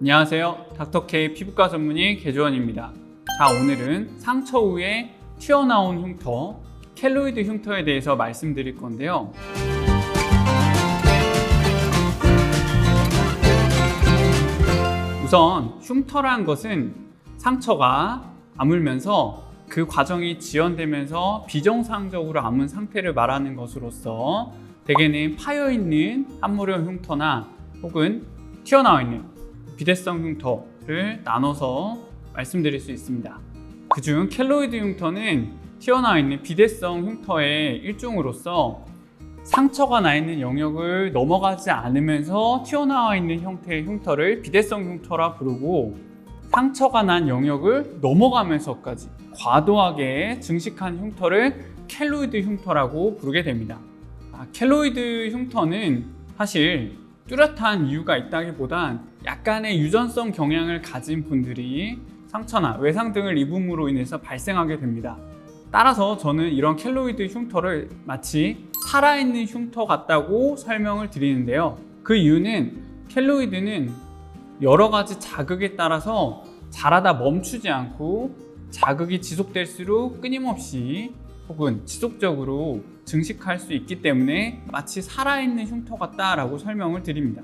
안녕하세요. 닥터K 피부과 전문의 개조원입니다. 자, 오늘은 상처 후에 튀어나온 흉터, 켈로이드 흉터에 대해서 말씀드릴 건데요. 우선 흉터란 것은 상처가 아물면서 그 과정이 지연되면서 비정상적으로 아문 상태를 말하는 것으로서 대개는 파여있는 함몰형 흉터나 혹은 튀어나와 있는 비대성 흉터를 나눠서 말씀드릴 수 있습니다. 그중 켈로이드 흉터는 튀어나와 있는 비대성 흉터의 일종으로서 상처가 나 있는 영역을 넘어가지 않으면서 튀어나와 있는 형태의 흉터를 비대성 흉터라 부르고, 상처가 난 영역을 넘어가면서까지 과도하게 증식한 흉터를 켈로이드 흉터라고 부르게 됩니다. 켈로이드 흉터는 사실 뚜렷한 이유가 있다기보단 약간의 유전성 경향을 가진 분들이 상처나 외상 등을 입음으로 인해서 발생하게 됩니다. 따라서 저는 이런 켈로이드 흉터를 마치 살아있는 흉터 같다고 설명을 드리는데요. 그 이유는 켈로이드는 여러 가지 자극에 따라서 자라다 멈추지 않고 자극이 지속될수록 끊임없이 혹은 지속적으로 증식할 수 있기 때문에 마치 살아있는 흉터 같다라고 설명을 드립니다.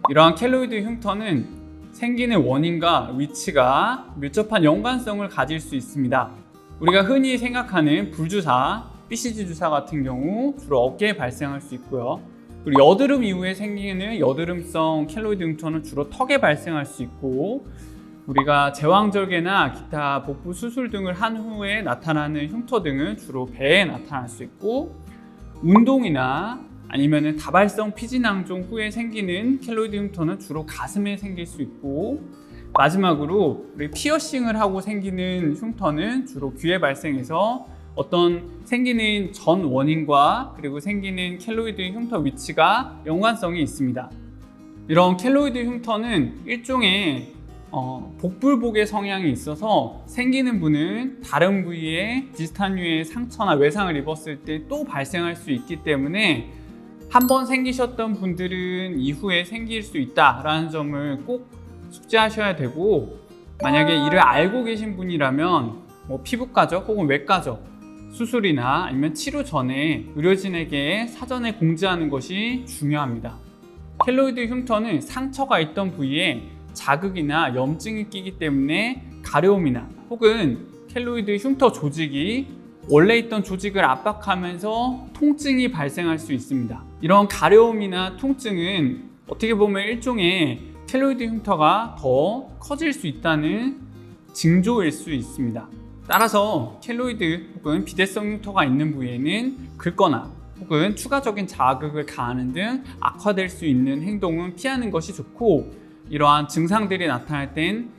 이러한 켈로이드 흉터는 생기는 원인과 위치가 밀접한 연관성을 가질 수 있습니다. 우리가 흔히 생각하는 불주사, BCG 주사 같은 경우 주로 어깨에 발생할 수 있고요. 그리고 여드름 이후에 생기는 여드름성 켈로이드 흉터는 주로 턱에 발생할 수 있고, 우리가 제왕절개나 기타 복부 수술 등을 한 후에 나타나는 흉터 등은 주로 배에 나타날 수 있고, 운동이나 아니면 다발성 피지낭종 후에 생기는 켈로이드 흉터는 주로 가슴에 생길 수 있고, 마지막으로 우리 피어싱을 하고 생기는 흉터는 주로 귀에 발생해서 어떤 생기는 전 원인과 그리고 생기는 켈로이드 흉터 위치가 연관성이 있습니다. 이런 켈로이드 흉터는 일종의 복불복의 성향이 있어서 생기는 분은 다른 부위에 비슷한 류의 상처나 외상을 입었을 때 또 발생할 수 있기 때문에 한번 생기셨던 분들은 이후에 생길 수 있다라는 점을 꼭 숙지하셔야 되고, 만약에 이를 알고 계신 분이라면 피부과적 혹은 외과적 수술이나 아니면 치료 전에 의료진에게 사전에 공지하는 것이 중요합니다. 켈로이드 흉터는 상처가 있던 부위에 자극이나 염증이 끼기 때문에 가려움이나 혹은 켈로이드 흉터 조직이 원래 있던 조직을 압박하면서 통증이 발생할 수 있습니다. 이런 가려움이나 통증은 어떻게 보면 일종의 켈로이드 흉터가 더 커질 수 있다는 징조일 수 있습니다. 따라서 켈로이드 혹은 비대성 흉터가 있는 부위에는 긁거나 혹은 추가적인 자극을 가하는 등 악화될 수 있는 행동은 피하는 것이 좋고, 이러한 증상들이 나타날 땐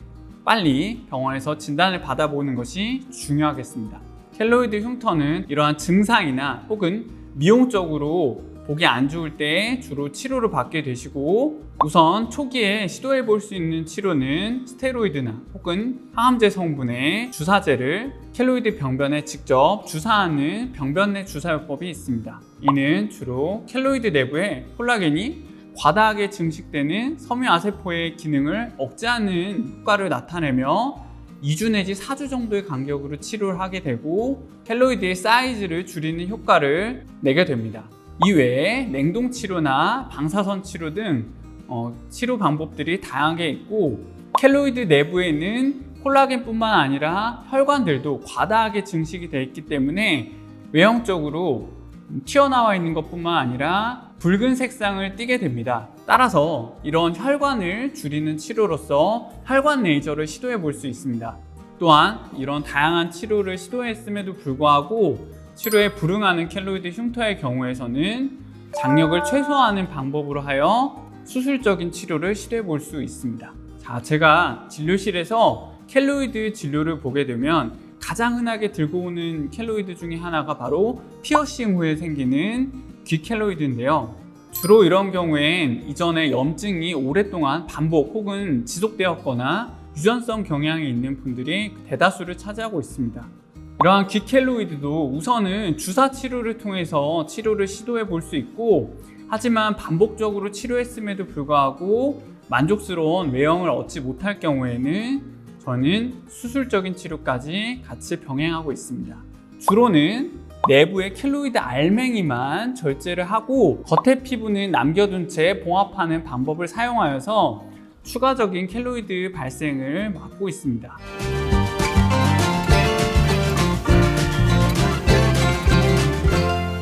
빨리 병원에서 진단을 받아보는 것이 중요하겠습니다. 켈로이드 흉터는 이러한 증상이나 혹은 미용적으로 보기 안 좋을 때 주로 치료를 받게 되시고, 우선 초기에 시도해 볼 수 있는 치료는 스테로이드나 혹은 항암제 성분의 주사제를 켈로이드 병변에 직접 주사하는 병변 내 주사요법이 있습니다. 이는 주로 켈로이드 내부에 콜라겐이 과다하게 증식되는 섬유아세포의 기능을 억제하는 효과를 나타내며 2주 내지 4주 정도의 간격으로 치료를 하게 되고, 켈로이드의 사이즈를 줄이는 효과를 내게 됩니다. 이외에 냉동 치료나 방사선 치료 등 치료 방법들이 다양하게 있고, 켈로이드 내부에는 콜라겐뿐만 아니라 혈관들도 과다하게 증식이 되어 있기 때문에 외형적으로 튀어나와 있는 것뿐만 아니라 붉은 색상을 띠게 됩니다. 따라서 이런 혈관을 줄이는 치료로서 혈관 레이저를 시도해 볼 수 있습니다. 또한 이런 다양한 치료를 시도했음에도 불구하고 치료에 불응하는 켈로이드 흉터의 경우에서는 장력을 최소화하는 방법으로 하여 수술적인 치료를 시도해 볼 수 있습니다. 자, 제가 진료실에서 켈로이드 진료를 보게 되면 가장 흔하게 들고 오는 켈로이드 중에 하나가 바로 피어싱 후에 생기는 귀 켈로이드인데요. 주로 이런 경우엔 이전에 염증이 오랫동안 반복 혹은 지속되었거나 유전성 경향이 있는 분들이 대다수를 차지하고 있습니다. 이러한 귀 켈로이드도 우선은 주사 치료를 통해서 치료를 시도해 볼 수 있고, 하지만 반복적으로 치료했음에도 불구하고 만족스러운 외형을 얻지 못할 경우에는 저는 수술적인 치료까지 같이 병행하고 있습니다. 주로는 내부의 켈로이드 알맹이만 절제를 하고 겉의 피부는 남겨둔 채 봉합하는 방법을 사용하여서 추가적인 켈로이드 발생을 막고 있습니다.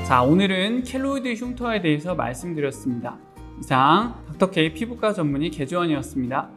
자, 오늘은 켈로이드 흉터에 대해서 말씀드렸습니다. 이상 닥터 K 피부과 전문의 개주원이었습니다.